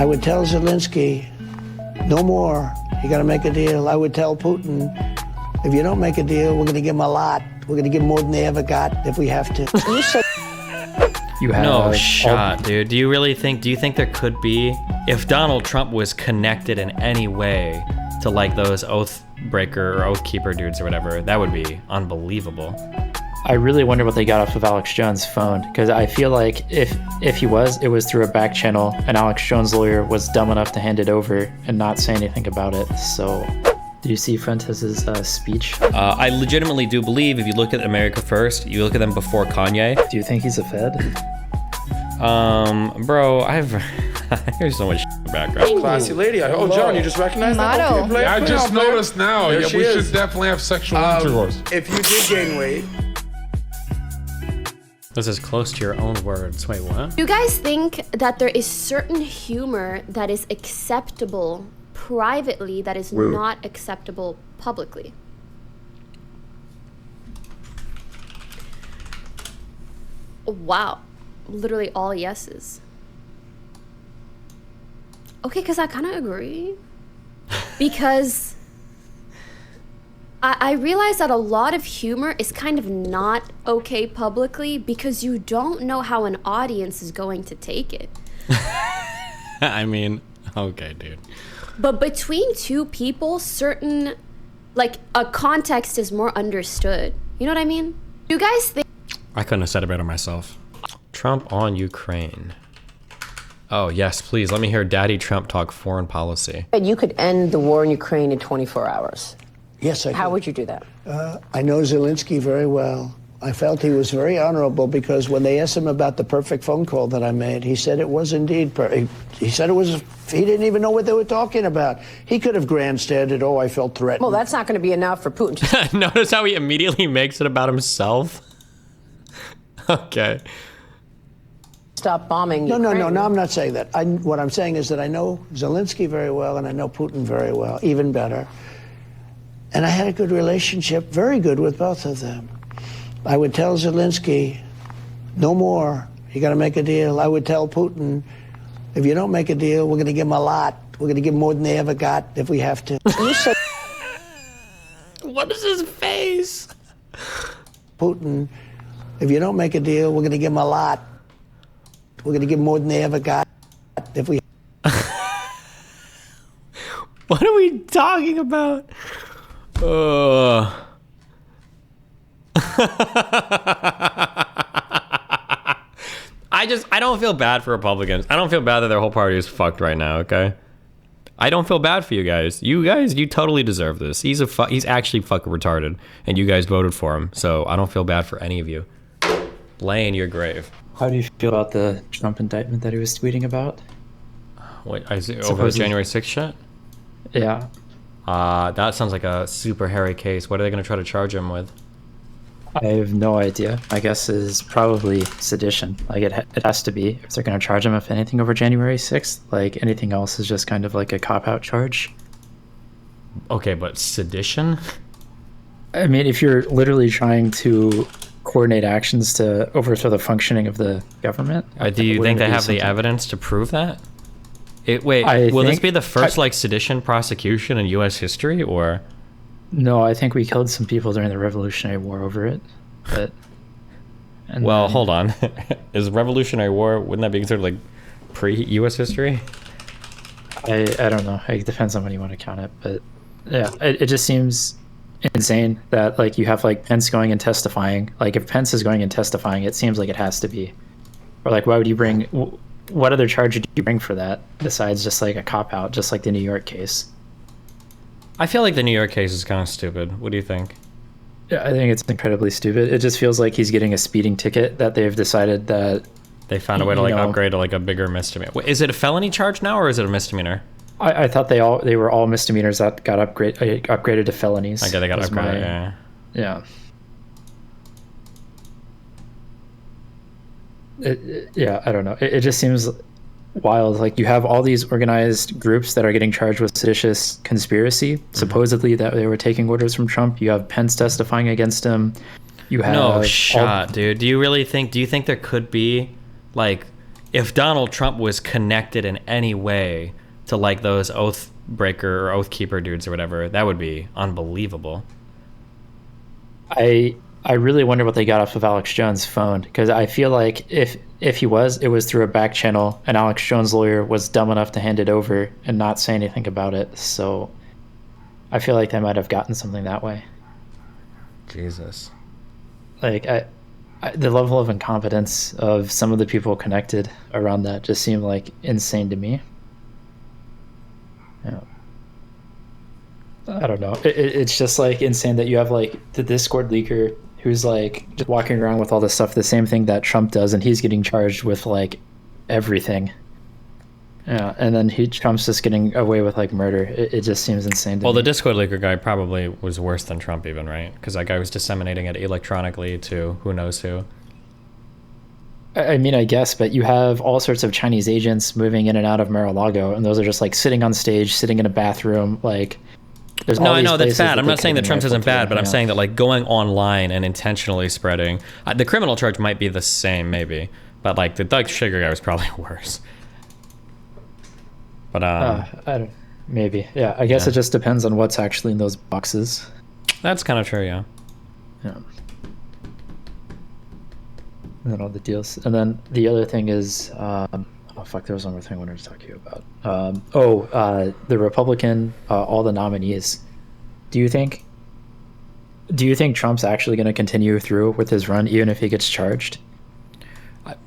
I would tell Zelensky, no more. You got to make a deal. I would tell Putin, if you don't make a deal, we're going to give him a lot. We're going to give him more than they ever got if we have to. You said You have No shot, dude. Do you think there could be, if Donald Trump was connected in any way to like those oath breaker or oath keeper dudes or whatever, that would be unbelievable. I really wonder what they got off of Alex Jones' phone, because I feel like if he was, it was through a back channel, and Alex Jones' lawyer was dumb enough to hand it over and not say anything about it. So, do you see Fuentes' speech? I legitimately do believe if you look at America First, you look at them before Kanye. Do you think he's a Fed? Bro, here's so much background. Classy lady. Oh, John, you just recognized that? Okay, play, Yeah, I just noticed now. There Yeah, she we is. should definitely have sexual intercourse. If you did gain weight, This is close to your own words. Wait, what? Do you guys think that there is certain humor that is acceptable privately that is not acceptable publicly? Wow. Literally all yeses. Okay, because I kind of agree. Because I realize that a lot of humor is kind of not okay publicly because you don't know how an audience is going to take it. I mean, okay, dude. But between two people, certain, like, a context is more understood. You know what I mean? Do you guys think... I couldn't have said it better myself. Trump on Ukraine. Oh, yes, please. Let me hear Daddy Trump talk foreign policy. You could end the war in Ukraine in 24 hours. Yes, I How could. would you do that? I know Zelensky very well. I felt he was very honorable because when they asked him about the perfect phone call that I made, he said it was indeed he said it was, he didn't even know what they were talking about. He could have grandstanded, oh, I felt threatened. Well, that's not going to be enough for Putin to Notice how he immediately makes it about himself? Okay. stop bombing No, Ukraine. I'm not saying that. What I'm saying is that I know Zelensky very well and I know Putin very well, even better. And I had a good relationship, very good with both of them. I would tell Zelensky, no more. You got to make a deal. I would tell Putin, if you don't make a deal, we're going to give him a lot. We're going to give him more than they ever got if we have to. You said What is his face? Putin, if you don't make a deal, we're going to give him a lot. We're going to give him more than they ever got if we. What are we talking about? I don't feel bad for Republicans. I don't feel bad that their whole party is fucked right now, okay? I don't feel bad for you guys. You totally deserve this. He's actually fucking retarded, and you guys voted for him, so I don't feel bad for any of you. Lay in your grave. How do you feel about the Trump indictment that he was tweeting about? Wait, over the January 6th shit? Yeah. That sounds like a super hairy case. What are they going to try to charge him with? I have no idea. My guess is probably sedition. Like, it has to be. If they're going to charge him, if anything, over January 6th, like, anything else is just kind of like a cop-out charge. Okay, but sedition? I mean, if you're literally trying to coordinate actions to overthrow the functioning of the government... Do you think wouldn't they it be have the something- evidence to prove that? Will this think- be the first, sedition prosecution in U.S. history, or...? No, I think we killed some people during the Revolutionary War over it. But Well, hold on. Is Revolutionary War, wouldn't that be considered like pre-U.S. history? I don't know. It depends on when you want to count it. But yeah, it just seems insane that like you have like Pence going and testifying. Like if Pence is going and testifying, it seems like it has to be. Or like why would you bring? What other charge would you bring for that besides just like a cop out, just like the New York case? I feel like the New York case is kind of stupid. What do you think? Yeah, I think it's incredibly stupid. It just feels like he's getting a speeding ticket that they've decided that They found a way to like upgrade to like a bigger misdemeanor. Wait, is it a felony charge now, or is it a misdemeanor? I thought they were all misdemeanors that got upgraded to felonies. Okay, they got was upgraded. Yeah. Yeah, I don't know. It just seems wild. Like you have all these organized groups that are getting charged with seditious conspiracy, supposedly that they were taking orders from Trump. You have Pence testifying against him. You have No shot, dude. Do you think there could be like if Donald Trump was connected in any way to like those oath breaker or oath keeper dudes or whatever, that would be unbelievable. I really wonder what they got off of Alex Jones' phone, because I feel like if it was through a back channel, and Alex Jones' lawyer was dumb enough to hand it over and not say anything about it. So I feel like they might have gotten something that way. Jesus. Like the level of incompetence of some of the people connected around that just seemed like insane to me. Yeah. I don't know. It's just like insane that you have like the Discord leaker who's like just walking around with all this stuff, the same thing that Trump does, and he's getting charged with like everything. Yeah, and then Trump's just getting away with like murder. It just seems insane to me. Well, the Discord leaker guy probably was worse than Trump even, right? Because that guy was disseminating it electronically to who knows who. I mean, I guess, but you have all sorts of Chinese agents moving in and out of Mar-a-Lago, and those are just like sitting on stage, sitting in a bathroom, like. No, I know that's bad. I'm not saying that Trump's isn't bad, but I'm saying that like going online and intentionally spreading the criminal charge might be the same, maybe, but like the Doug Sugar guy was probably worse. But I don't. Maybe, yeah. I guess it just depends on what's actually in those boxes. That's kind of true, yeah. Yeah. And then all the deals, and then the other thing is, oh fuck, there was one more thing I wanted to talk to you about. The Republican, all the nominees. Do you think Trump's actually going to continue through with his run, even if he gets charged?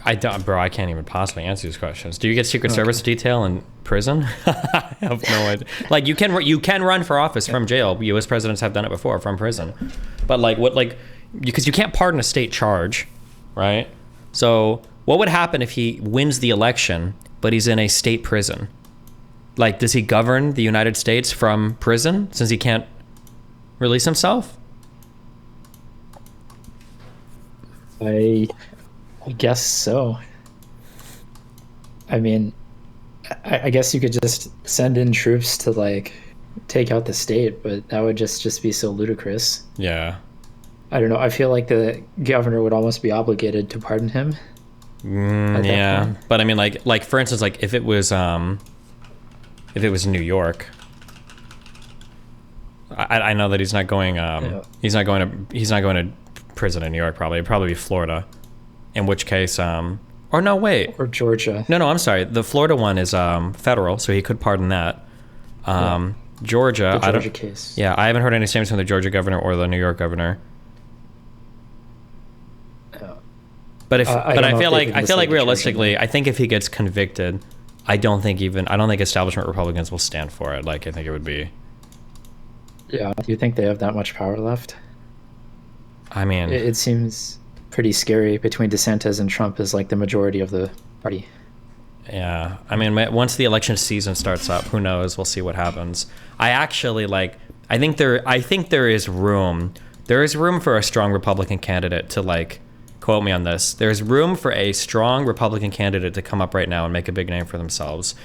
I don't, bro. I can't even possibly answer these questions. Do you get Secret Service detail in prison? I have no idea. Like you can run for office from jail. U.S. presidents have done it before from prison, but like what because you can't pardon a state charge, right? So what would happen if he wins the election, but he's in a state prison? Like, does he govern the United States from prison since he can't release himself? I guess so. I mean, I guess you could just send in troops to like take out the state, but that would just be so ludicrous. Yeah. I don't know. I feel like the governor would almost be obligated to pardon him. Yeah, point. But I mean, like for instance, like if it was New York, I know that he's not going. He's not going to prison in New York. Probably it'd probably be Florida. In which case, or no, wait, or Georgia. No, I'm sorry. The Florida one is federal, so he could pardon that. Georgia, the Georgia case. Yeah, I haven't heard any statements from the Georgia governor or the New York governor. But I feel like realistically, I think if he gets convicted, I don't think establishment Republicans will stand for it. Like I think it would be. Yeah. Do you think they have that much power left? I mean, it seems pretty scary between DeSantis and Trump as like the majority of the party. Yeah. I mean, once the election season starts up, who knows? We'll see what happens. I think there is room. There is room for a strong Republican candidate to like. Quote me on this. There's room for a strong Republican candidate to come up right now and make a big name for themselves.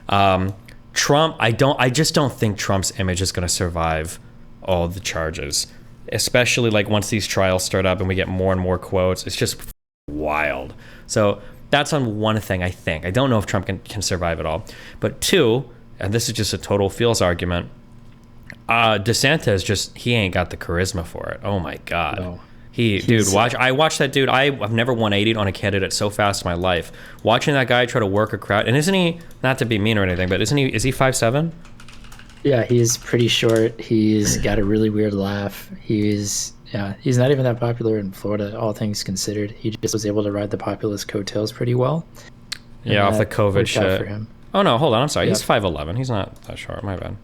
Trump, I just don't think Trump's image is going to survive all the charges, especially like once these trials start up and we get more and more quotes. It's just wild. So that's on one thing, I think. I don't know if Trump can survive it all. But two, and this is just a total feels argument, DeSantis he ain't got the charisma for it. Oh my God. No. I watched that dude. I've never 180'd on a candidate so fast in my life. Watching that guy try to work a crowd, and isn't he, not to be mean or anything, but is he 5'7"? Yeah, he's pretty short. He's got a really weird laugh. He's not even that popular in Florida, all things considered. He just was able to ride the populist coattails pretty well. Yeah, off the COVID shit. For him. Oh no, hold on, I'm sorry. Yep. He's 5'11". He's not that short. My bad.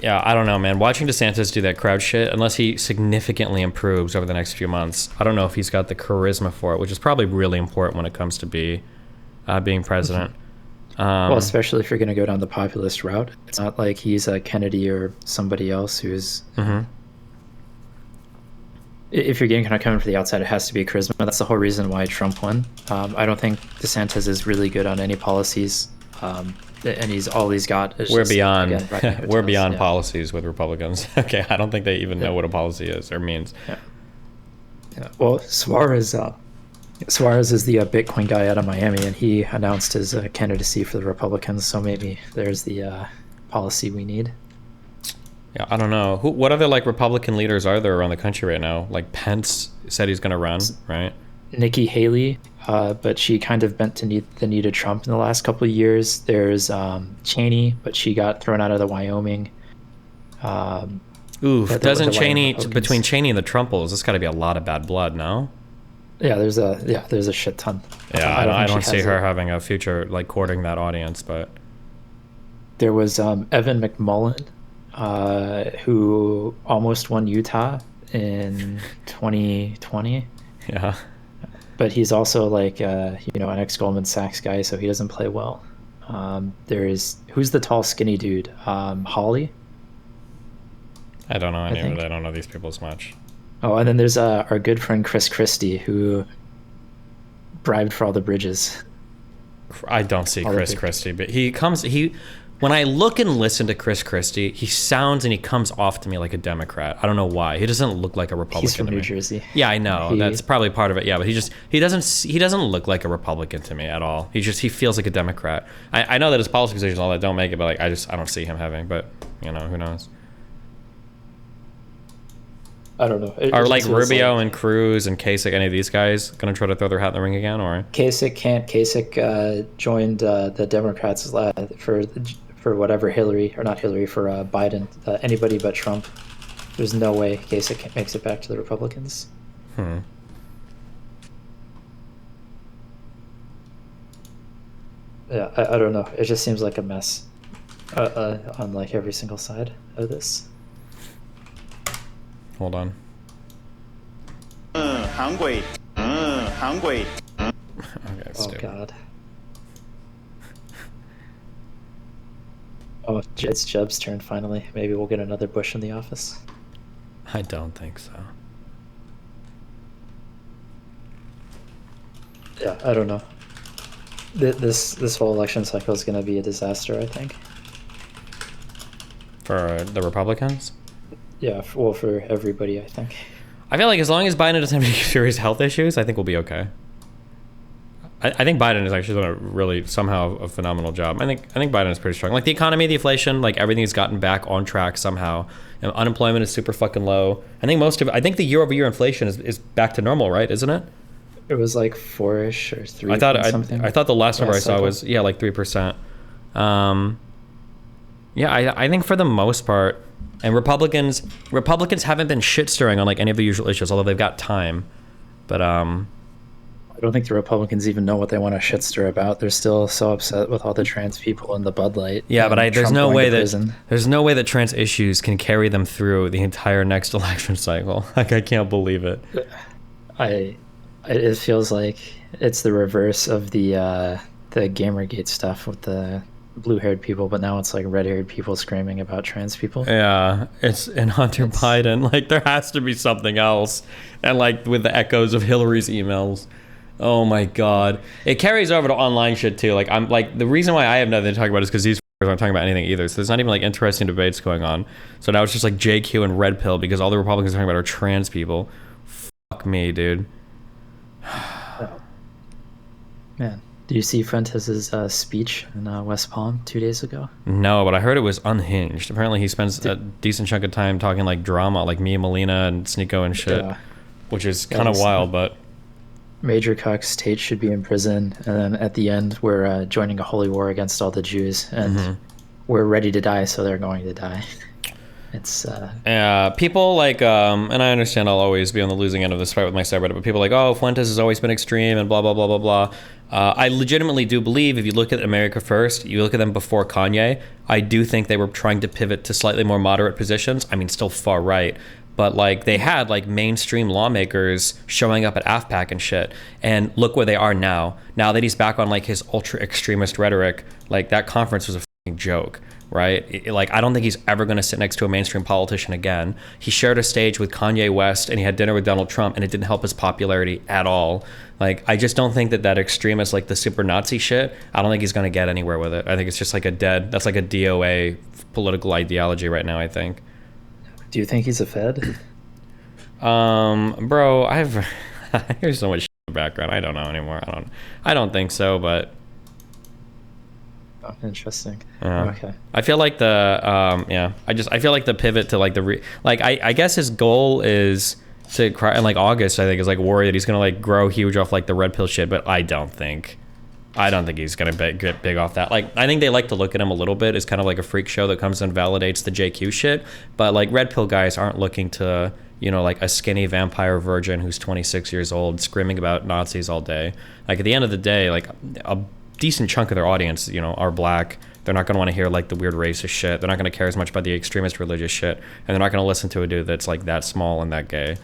Yeah, I don't know, man. Watching DeSantis do that crowd shit, unless he significantly improves over the next few months, I don't know if he's got the charisma for it, which is probably really important when it comes to being president. Well, especially if you're going to go down the populist route. It's not like he's a Kennedy or somebody else who's... Mm-hmm. If you're going to come in from the outside, it has to be charisma. That's the whole reason why Trump won. I don't think DeSantis is really good on any policies. And all he's got is we're beyond we're beyond policies with Republicans. Okay, I don't think they even know what a policy is or means. Yeah. Well, as far as Suarez is the Bitcoin guy out of Miami, and he announced his candidacy for the Republicans. So maybe there's the policy we need. Yeah, I don't know. What other like Republican leaders are there around the country right now? Like Pence said he's going to run, right? Nikki Haley, but she kind of bent to the knee to Trump in the last couple of years. There's Cheney, but she got thrown out of the Wyoming. Doesn't Cheney, Wyoming between Cheney and the Trumples, there's got to be a lot of bad blood, no? Yeah, there's a shit ton. Yeah, I don't think she see has her it. having a future like courting that audience, but There was Evan McMullen, who almost won Utah in 2020. yeah. But he's also like an ex Goldman Sachs guy, so he doesn't play well. Who's the tall skinny dude? Hawley. I don't know any of think. it. I don't know these people as much. Oh, and then there's our good friend Chris Christie, who bribed for all the bridges. I don't see All the Chris big- Christie, but when I look and listen to Chris Christie, he sounds and he comes off to me like a Democrat. I don't know why. He doesn't look like a Republican He's from to New me. Jersey. Yeah, I know. He- That's probably part of it. Yeah, but he doesn't look like a Republican to me at all. He feels like a Democrat. I know that his policy positions and all that don't make it, but like I don't see him having. But who knows? I don't know. Are like Rubio and Cruz and Kasich, any of these guys gonna try to throw their hat in the ring again, or? Kasich can't. Kasich joined the Democrats for whatever Hillary or not Hillary for Biden. Anybody but Trump. There's no way Kasich makes it back to the Republicans. Yeah, I don't know. It just seems like a mess on like every single side of this. Hold on. Okay, let's Oh do it. God. Oh, it's Jeb's turn finally. Maybe we'll get another Bush in the office. I don't think so. Yeah, I don't know. This whole election cycle is going to be a disaster, I think. For the Republicans? Yeah, for everybody, I think. I feel like as long as Biden doesn't have any serious health issues, I think we'll be okay. I think Biden is actually done a really somehow a phenomenal job. I think Biden is pretty strong. Like the economy, the inflation, like everything's gotten back on track somehow. Unemployment is super fucking low. I think the year-over-year inflation is back to normal, right? Isn't it? It was like 4-ish or 3 I thought something. I thought the last number I saw cycle. was like 3%. Yeah, I think for the most part, and Republicans haven't been shit stirring on like any of the usual issues, although they've got time. But I don't think the Republicans even know what they want to shit stir about. They're still so upset with all the trans people and the Bud Light. yeah, and but there's Trump no going way to that prison. there's no way that trans issues can carry them through the entire next election cycle. Like I can't believe it. It feels like it's the reverse of the Gamergate stuff with the blue-haired people, but now it's like red-haired people screaming about trans people. Yeah, and Hunter Biden. Like there has to be something else, and like with the echoes of Hillary's emails. Oh my God, it carries over to online shit too. Like I'm like the reason why I have nothing to talk about is because these aren't talking about anything either. So there's not even like interesting debates going on. So now it's just like JQ and Red Pill because all the Republicans are talking about are trans people. Fuck me, dude. Man, do you see Fuentes' speech in West Palm 2 days ago? No, but I heard it was unhinged. Apparently he spends a decent chunk of time talking like drama, like Mia Molina and Sneeko and shit, Yeah. which is Yeah, kind of it's- wild, but Major Cucks, Tate should be in prison, and then at the end we're joining a holy war against all the Jews, and we're ready to die, so they're going to die. It's people like and I understand I'll always be on the losing end of this fight with my subreddit, but people like, oh, Fuentes has always been extreme and blah blah blah blah blah. I legitimately do believe if you look at America First, you look at them before Kanye, I do think they were trying to pivot to slightly more moderate positions. I mean, still far right, but like they had like mainstream lawmakers showing up at AFPAC and shit, and look where they are now. Now that he's back on like his ultra extremist rhetoric, like that conference was a fucking joke. Right? Like, I don't think he's ever going to sit next to a mainstream politician again. He shared a stage with Kanye West and he had dinner with Donald Trump, and it didn't help his popularity at all. Like, I just don't think that extremist, like the super Nazi shit, I don't think he's going to get anywhere with it. I think it's just like that's like a DOA political ideology right now, I think. do you think he's a Fed? Bro, here's so much shit background. I don't know anymore. I don't think so, but Oh, interesting. yeah. Okay. I feel like I feel like the pivot to like I guess his goal is to cry in like August. I think is like worried that he's gonna like grow huge off like the red pill shit, but I don't think he's gonna get big off that. Like I think they like to look at him a little bit as kind of like a freak show that comes and validates the JQ shit, but like red pill guys aren't looking to, you know, like a skinny vampire virgin who's 26 years old screaming about Nazis all day. Like at the end of the day, like a decent chunk of their audience, you know, are black. They're not going to want to hear like the weird racist shit. They're not going to care as much about the extremist religious shit, and they're not going to listen to a dude that's like that small and that gay.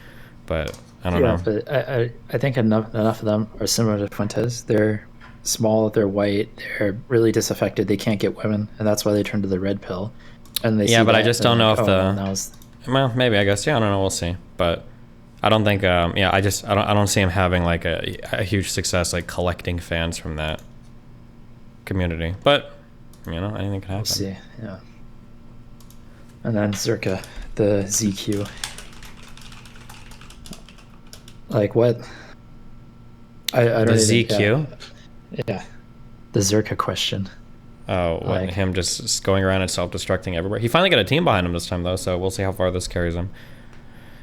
But I don't know. But I think enough of them are similar to Fuentes. They're small, they're white, they're really disaffected, they can't get women, and that's why they turn to the red pill. And they see But I that, just and don't know they're if like, that was well, maybe, I guess. Yeah, I don't know. We'll see. But I don't think, I don't see him having like a huge success, like collecting fans from that community. But, you know, anything can happen. We'll see, yeah. And then Zerka, the ZQ. Like what? I don't The even- ZQ? Yeah. The Zerka question. Oh, what, Like- him just going around and self-destructing everywhere. He finally got a team behind him this time, though, so we'll see how far this carries him.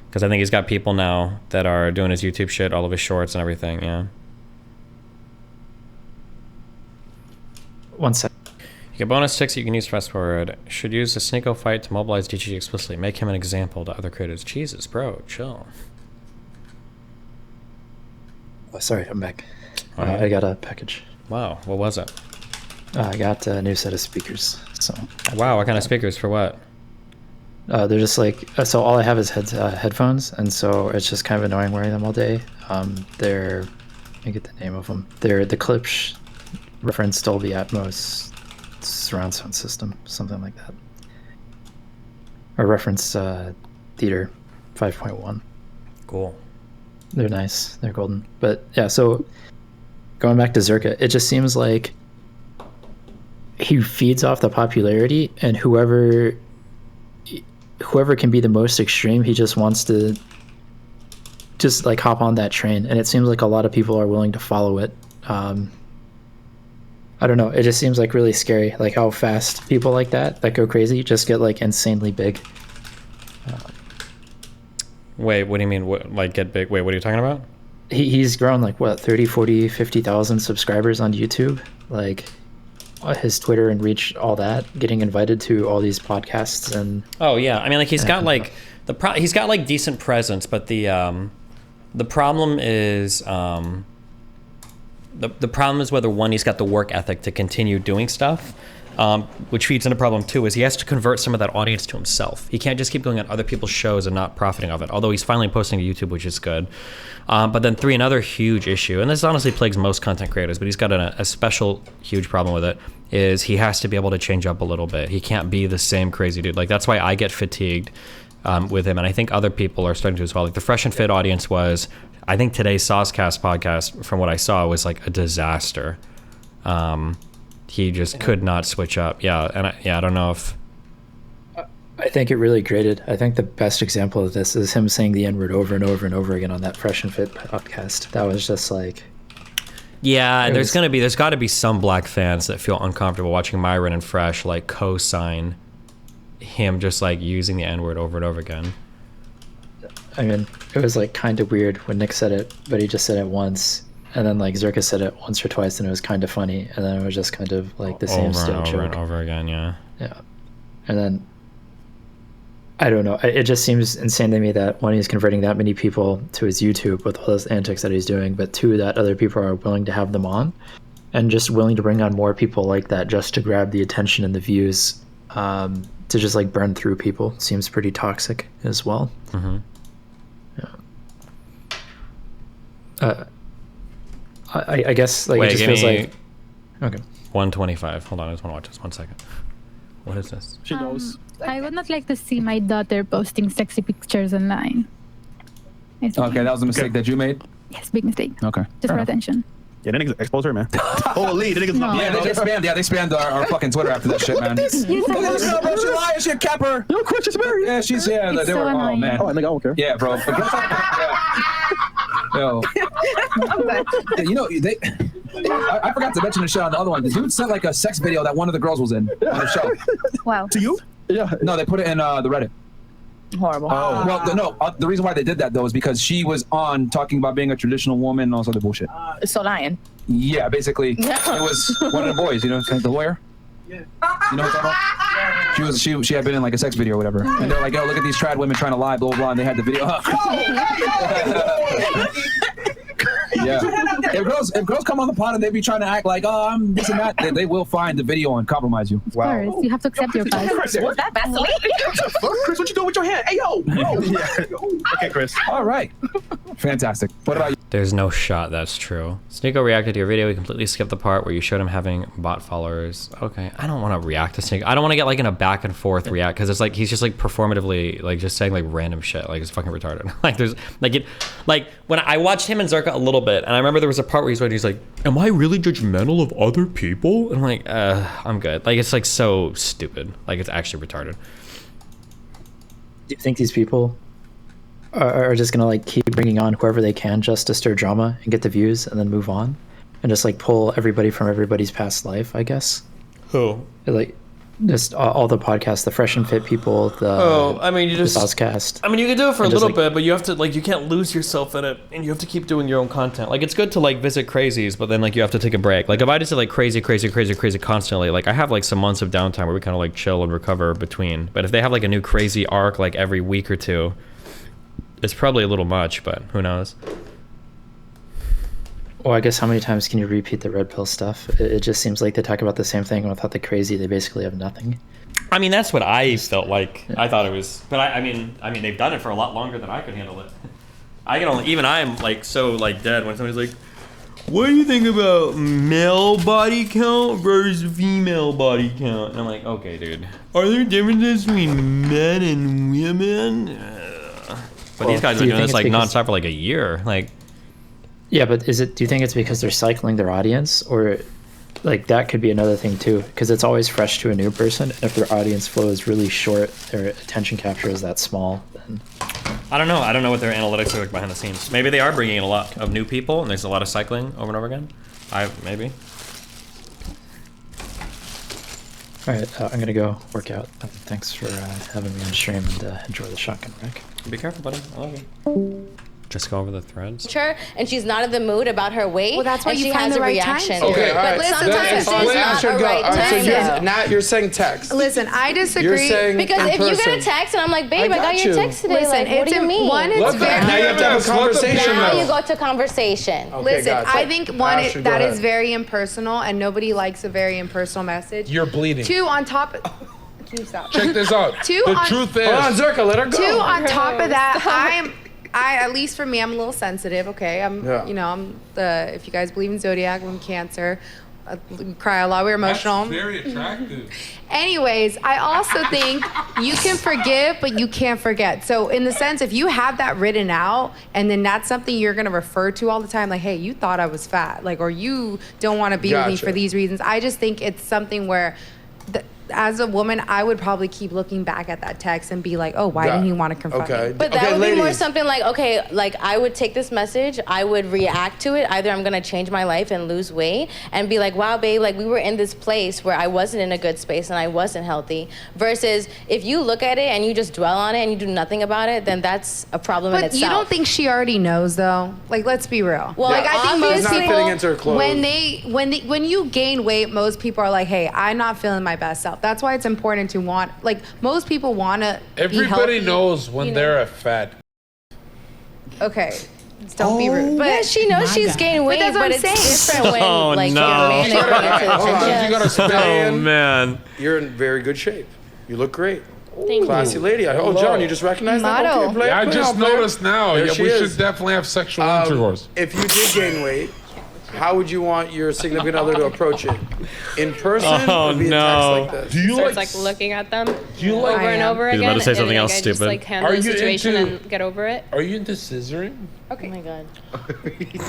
Because I think he's got people now that are doing his YouTube shit, all of his shorts and everything, yeah. One sec. You get bonus ticks you can use fast forward. Should use the Sneeko fight to mobilize DGG explicitly. Make him an example to other creators. Jesus, bro, chill. Oh, sorry, I'm back. Alright. I got a package. Wow, what was it? I got a new set of speakers. So Wow, what kind of speakers for what? they're just like so. All I have is headphones, and so it's just kind of annoying wearing them all day. They're let me get the name of them. They're the Klipsch reference Dolby Atmos surround sound system, something like that, or reference Theater 5.1. Cool. They're nice. They're golden. But yeah, so going back to Zerka, it just seems like he feeds off the popularity, and whoever can be the most extreme, he just wants to just like hop on that train. And it seems like a lot of people are willing to follow it. I don't know. It just seems like really scary, like how fast people like that go crazy just get like insanely big. Wait, what do you mean? What, like get big? Wait, what are you talking about? He's grown like what 30, 40, 50,000 subscribers on YouTube. Like his Twitter and reach, all that, getting invited to all these podcasts and Oh yeah, I mean like he's got like he's got like decent presence, but the problem is the problem is whether one, he's got the work ethic to continue doing stuff, which feeds into problem two is he has to convert some of that audience to himself. He can't just keep going on other people's shows and not profiting of it, although he's finally posting to YouTube, which is good. But then three, another huge issue, and this honestly plagues most content creators, but he's got a special huge problem with it, is he has to be able to change up a little bit. He can't be the same crazy dude. Like that's why I get fatigued with him, and I think other people are starting to as well. Like the Fresh and Fit audience was, I think today's Saucecast podcast, from what I saw, was like a disaster. He just could not switch up. Yeah, and I don't know if... I think it really grated. I think the best example of this is him saying the N-word over and over and over again on that Fresh and Fit podcast. That was just like... Yeah, there's got to be some black fans that feel uncomfortable watching Myron and Fresh like co-sign him just like using the N-word over and over again. I mean, it was like kind of weird when Nick said it, but he just said it once. And then like Zerka said it once or twice, and it was kind of funny. And then it was just kind of like the same Over stale and over joke. and over again, yeah. Yeah. And then I don't know. It just seems insane to me that one, he's converting that many people to his YouTube with all those antics that he's doing, but two, that other people are willing to have them on and just willing to bring on more people like that just to grab the attention and the views, to just like burn through people. Seems pretty toxic as well. Mm-hmm. Yeah. I guess like Wait, it just give feels me- like okay. 125. Hold on, I just want to watch this 1 second. What is this? She knows. I would not like to see my daughter posting sexy pictures online. It's Okay, that was a mistake that you made. yes, big mistake. Okay. Just for attention. Yeah, that nigga's expose her, man. Holy, that nigga's No. Yeah, they spammed our fucking Twitter after that shit, man. Yes, I Look at this know. girl, bro. She lying. She a capper. No question, Mary. Yeah, she's It's they so were. Oh annoying. man. Oh, nigga, I don't care. Yeah, bro. But yeah. Yo. You know, I forgot to mention the show on the other one. The dude sent like a sex video that one of the girls was in on the show. Wow. To you? Yeah. No, they put it in the Reddit. Horrible. Oh. Well, no, the reason why they did that though is because she was on talking about being a traditional woman and all sorts of bullshit. So lying. Yeah, basically, it was one of the boys, you know, the lawyer. Yeah. You know what I'm talking about? She had been in like a sex video or whatever, and they're like, "Yo, look at these trad women trying to lie, blah blah blah." And they had the video up. Yeah. If girls come on the pod and they be trying to act like, "Oh, I'm this and that," they will find the video and compromise you. Of course, you have to accept your past. Was that Vaseline? Chris, what you doing with your hand? Hey yo, bro. Okay, Chris. All right. Fantastic. What about you? There's no shot that's true. Sneeko reacted to your video. We completely skipped the part where you showed him having bot followers. Okay, I don't want to react to Sneeko. I don't want to get like in a back and forth react because it's like he's just like performatively like just saying like random shit. Like it's fucking retarded. Like there's like when I watched him and Zerka a little bit, and I remember there was a part where he's like, "Am I really judgmental of other people?" And I'm like, I'm good. Like it's like so stupid. Like it's actually retarded. Do you think these people are just gonna like keep bringing on whoever they can just to stir drama and get the views and then move on and just like pull everybody from everybody's past life? I guess. Who? Like just all the podcasts, the Fresh and Fit people, the you just Ozcast. I mean, you can do it for a And just, little like- bit, but you have to like you can't lose yourself in it, and you have to keep doing your own content. Like it's good to like visit crazies, but then like you have to take a break. Like if I just did like crazy constantly, like I have like some months of downtime where we kind of like chill and recover between. But if they have like a new crazy arc like every week or two, it's probably a little much. But who knows? Well, I guess how many times can you repeat the red pill stuff? It just seems like they talk about the same thing without the crazy. They basically have nothing. I mean, that's what I felt like. I thought it was, but I mean, they've done it for a lot longer than I could handle it. I can only, even I'm like so like dead when somebody's like, "What do you think about male body count versus female body count?" And I'm like, okay, dude, are there differences between men and women? But these guys do are you doing think this it's like because- nonstop for like a year. Like, Yeah, but do you think it's because they're cycling their audience, or like that could be another thing too? Because it's always fresh to a new person, and if their audience flow is really short, their attention capture is that small, then I don't know. I don't know what their analytics are like behind the scenes. Maybe they are bringing in a lot of new people, and there's a lot of cycling over and over again. Maybe. all right, I'm gonna go work out. Thanks for having me on stream, and enjoy the shotgun wreck. Be careful, buddy. I love you. Just go over the threads. Her and she's not in the mood about her weight. Well, that's why and you she find has the a right time reaction. to Okay, it. all right. But listen, sometimes time. there's not a right All right, so time. now you're saying text. Listen, I disagree. You're saying Because in if you person. get a text and I'm like, babe, I got your you. text today. Listen, like, what do you mean? One, it's Let the- very. now you have to have a Let the conversation Now though. you go to conversation. Okay, Listen, gotcha. I think one Ashley, go that is ahead. very impersonal, and nobody likes a very impersonal message. You're bleeding. Two, on top. Can you stop? Check this out. Two the on- truth is. Hold on, Zerka, let her go. Two, on top of that, I at least for me, I'm a little sensitive. Okay, Yeah. I'm the. If you guys believe in zodiac, I'm Cancer. I cry a lot. We're emotional. very attractive. Anyways, I also think you can forgive, but you can't forget. So in the sense, if you have that written out, and then that's something you're gonna refer to all the time, like, hey, you thought I was fat, like, or you don't want to be with me Gotcha. for these reasons. I just think it's something where, as a woman, I would probably keep looking back at that text and be like, oh, why didn't he want to confront me? But that would be more something like, okay, like I would take this message, I would react to it. Either I'm gonna change my life and lose weight and be like, wow, babe, like we were in this place where I wasn't in a good space and I wasn't healthy. Versus if you look at it and you just dwell on it and you do nothing about it, then that's a problem in But itself. you don't think she already knows, though? Like, let's be real. Well, like, I think most obviously- people, Not fitting into her clothes. when you gain weight, most people are like, hey, I'm not feeling my best self. That's why it's important to want, like, most people want to be Everybody healthy, knows when you know? they're a fat. Okay. Don't be rude. But yeah, she knows she's gained weight, that's what but I'm it's saying. different when Oh, like no. you're managing it to the Hold on, attention. you gotta spell. Oh man. You're in very good shape. You look great. Thank Classy lady. Oh, John, you just recognized that? Model. Okay, play, Yeah, I play just on, player. noticed now. There Yeah, she we is. should definitely have sexual intercourse. If you did gain weight, how would you want your significant other to approach it? In person or via no. text like this? Do you Starts like? like looking at them Do you like? over and over He's again. about to say and something then, else I just stupid. like handle Are the you situation into- and get over it. Are you into scissoring? Oh my god.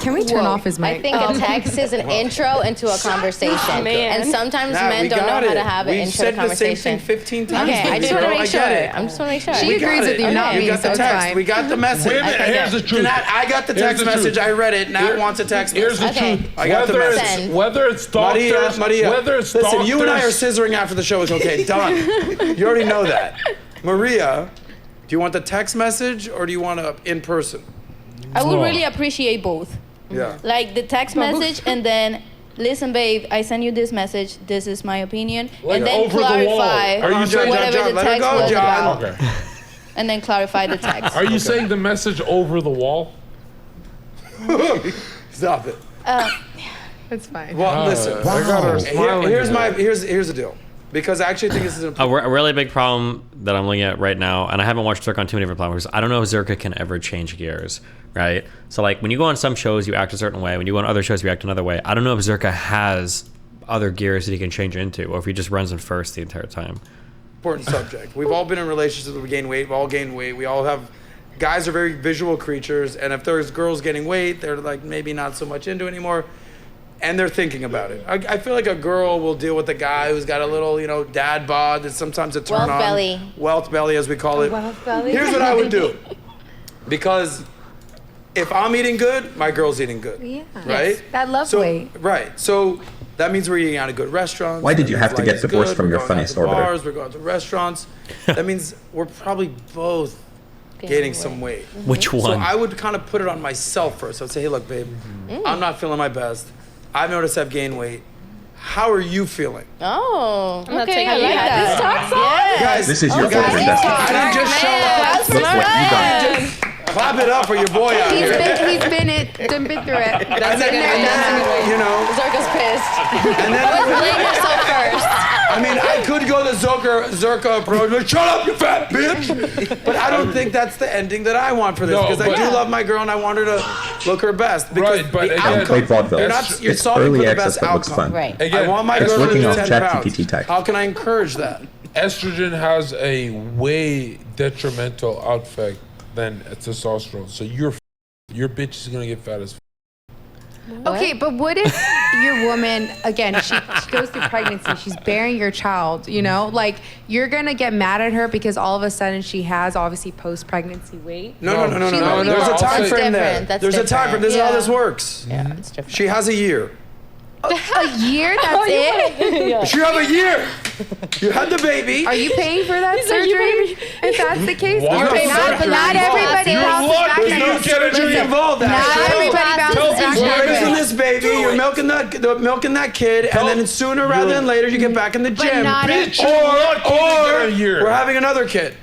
Can we turn off his mic? I think a text is an intro into a conversation. Man. And sometimes Nah, men we don't know got how it. to have an We've intro to said the same conversation. thing 15 times. Okay, I just want to girl. make sure. I get it. I just want to make sure. She We got agrees with it. you, not You me, got so the it's text. fine. We got the message. Wait a minute. Okay, Here's yeah. the truth. Nat, I got the Here's text the truth. message. I read it. Nat Here- wants a text Here's message. the Okay. truth. I got the Whether message. it's whether it's doctors, Maria, whether it's listen, you and I are doctors- scissoring after the show is okay. Done. You already know that. Maria, do you want the text message or do you want to in person? I would really appreciate both. Yeah. Like the text message and then, listen, babe, I send you this message. This is my opinion. Like and then over the wall. clarify Are you saying- whatever John, the let her text go, was John. about. Okay. And then clarify the text. Are you saying the message over the wall? Stop it. It's fine. Well, listen. I got her smiling. Here's the deal. Because I actually think this is A really big problem that I'm looking at right now, and I haven't watched Zerka on too many different platforms. I don't know if Zerka can ever change gears, right? So like when you go on some shows, you act a certain way. When you go on other shows, you act another way. I don't know if Zerka has other gears that he can change into, or if he just runs in first the entire time. important subject. We've all been in relationships where we gain weight. We've all gained weight. We all have. Guys are very visual creatures, and if there's girls getting weight, they're like maybe not so much into it anymore, and they're thinking about it. I feel like a girl will deal with a guy who's got a little, dad bod. That's sometimes a turn Wealth on. belly. Wealth belly, as we call it. Wealth belly. Here's what I would do, because if I'm eating good, my girl's eating good. Yeah. Right. That love So weight. right. So that means we're eating out of good restaurants. Why did you That have means to life get is divorced good. from We're your going funniest out to orbiter? bars, we're going to restaurants. That means we're probably both gaining some weight. Which So one? I would kind of put it on myself first. I'd say, hey, look, babe, I'm not feeling my best. I've noticed I've gained weight. How are you feeling? Oh, I'm not okay, taking I like you that. back. Yeah. Guys, This is your Okay. filter investment. I didn't just show up. Look what you done. Clap it up for your boy out here. He's been through it. And then, you know, Zerka's pissed. and then Blame yourself first. I mean, I could go the Zerka approach, but shut up, you fat bitch. But I don't think that's the ending that I want for this, No, because I but- do love my girl and I want her to look her best. Because Right, but the again- outcome, Play vaudeville. you're not, you're It's solving early for the access best that looks outcome. fun. Right. Again, I want my girl to working lose off 10 pounds. ChatGPT tech. How can I encourage that? estrogen has a way detrimental effect than testosterone. So your bitch is gonna get fat as. Okay, but what if your woman, again, she goes through pregnancy, she's bearing your child, like you're gonna get mad at her because all of a sudden she has obviously post-pregnancy weight? No. She There's a literally- time frame there. different. That's There's a time frame. This is how this works. Yeah, it's different. She has a year. A year, that's it? She have a year. You had the baby. Are you paying for that surgery? If that's the case, Why? you're paying for it, but not everybody You're bounces lucky back. you from it. get a There's no involved Not actually. everybody bounces Tell back. these from You're women- raising it. this baby, you're milking that kid, and then sooner rather than later you get back in the gym. not Bitch, you're lucky to get a year. We're having another kid.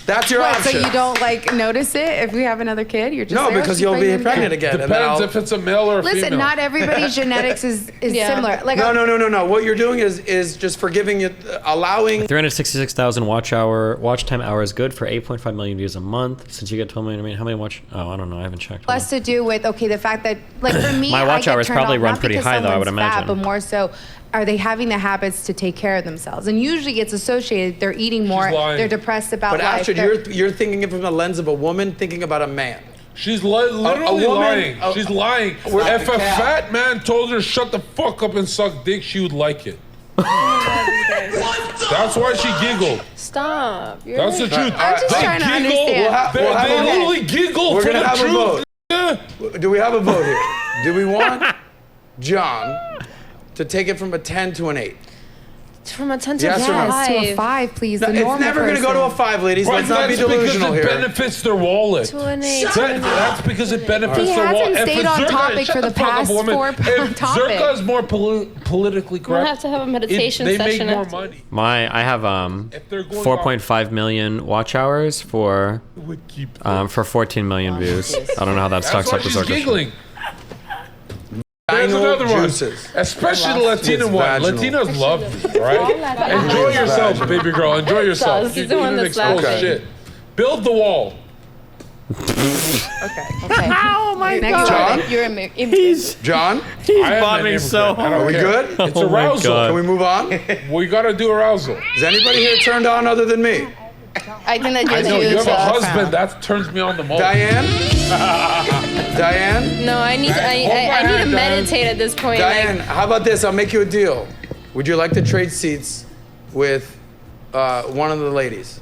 That's your What, so option. you don't notice it if we have another kid? You're just No, like, because she's you'll be pregnant again. again. and then Depends I'll- if it's a male or a female. Listen, not everybody's genetics is similar. Like No. What you're doing is just forgiving it, allowing. 366,000 watch time hours good for 8.5 million views a month. Since you get 12 million, I mean, how many watch? Oh, I don't know. I haven't checked. less to do with the fact that for me, My watch I get hours turned probably off, run not pretty because high, though, I would someone's fat, imagine. but more so, are they having the habits to take care of themselves? And usually it's associated. They're eating more. lying. They're depressed about But life. Astrid, you're thinking it from the lens of a woman thinking about a man. She's literally woman- lying. She's lying. We're- If a fat man told her shut the fuck up and suck dick, she would like it. That's why she giggled. Stop. You're That's the truth. I'm just They trying to giggle. understand. We'll have They a- literally giggle We're for gonna the have a truth. vote. Yeah. Do we have a vote here? Do we want John to take it from a 10 to an 8? from a 10 to Yes or no? Yes, to a 5, please. No, the it's normal never going to go to a person. 5, ladies. Right, Let's not be that's delusional because it here. benefits their wallet. To an 8. That's because it benefits He their wallet. hasn't stayed on topic for the past If topic. Zerka is more politically We'll correct, have to have a meditation they session make more after. money. I have If they're going 4.5 million watch hours for 14 million views. I don't know how that That's stacks why up with she's Zerka. giggling. There's Vaginal another one. juices. Especially the Latina It's one. vaginal. Latinas love you, right? Enjoy yourself, baby girl. Enjoy yourself. He's the one didn't that's expose laughing. shit. Build the wall. Okay. Okay. Oh my Next God. topic. You're a He's John. He's I am an bombing so immigrant. I don't Are we care. good? It's Oh my arousal. God. Can we move on? We gotta do arousal. Is anybody here turned on other than me? I think that I just know you have a found. husband. That turns me on the most. Diane? Diane? No, I need to, Hold my I need to hand, Diane. meditate at this point. Diane, how about this? I'll make you a deal. Would you like to trade seats with one of the ladies?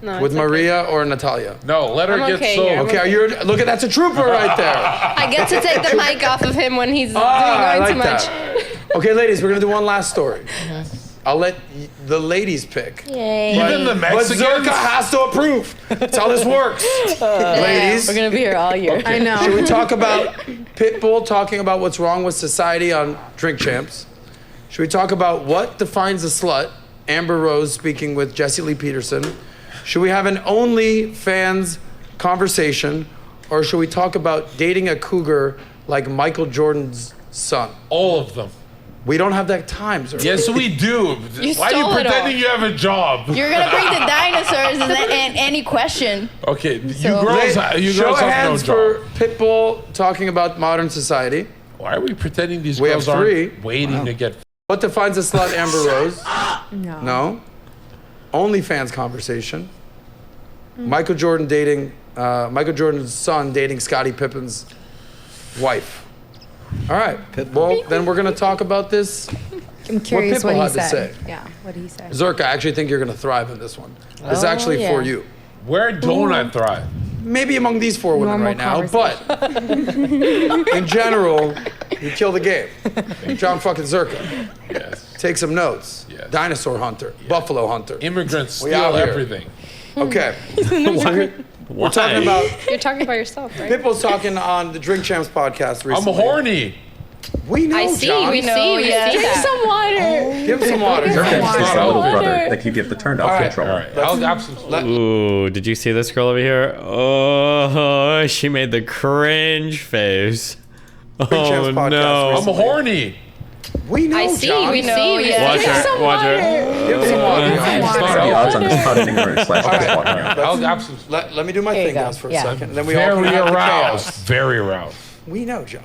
No, With it's okay. Maria or Natalia? No, let her I'm get okay sold. here. Okay, look at that's a trooper right there. I get to take the mic off of him when he's I doing like too much. that. Okay, ladies, we're gonna do one last story. I'll let the ladies pick. Yay. Even the But Mexicans. Zerka has to approve. That's how this works. Ladies, We're gonna be here all year. I know. should we talk about Pitbull talking about what's wrong with society on Drink Champs? Should we talk about what defines a slut? Amber Rose speaking with Jesse Lee Peterson. Should we have an OnlyFans conversation, or should we talk about dating a cougar like Michael Jordan's son? All of them. We don't have that time, sir. Yes, we do. Why are you stole it pretending all. you have a job? You're gonna bring the dinosaurs and any question. Okay, you So- girls, Show of have hands no for job. Pitbull talking about modern society. Why are we pretending these We girls have aren't three. waiting to get? What defines a slut, Amber Rose? No. No. OnlyFans conversation. Michael Jordan's son dating Scottie Pippen's wife. All right. Well, then we're gonna talk about this. I'm curious Pitbull what he had to said. say. Yeah, what he said. Zerka, I actually think you're gonna thrive in this one. It's Oh, actually yeah. for you. Where don't I thrive? Maybe among these four women Normal right now, but in general, you kill the game. John fucking Zerka. Yes. Take some notes. Yes. Dinosaur hunter, buffalo hunter. Immigrants We steal out here. everything. Okay. We're talking about You're talking about yourself, right? Pitbull's talking on the Drink Champs podcast I'm recently. horny. We know, I see, John. we know, see, we yes. see Drink that. some water. Give him some water. It's John. not over. brother that you give the turned off All right. control. All right, I'll have some. Ooh, did you see this girl over here? Oh, she made the cringe face. Oh Champs podcast no. I'm horny. We know, I see, John. we see, we see. Watch her, watch her. Give him some water. It's What not are the over. odds on this potting or slash right. water? I'll have some. Let me do my There you thing, go. guys, for a Yeah. second. And then we all can Very have the aroused. chaos. Very aroused. We know, John.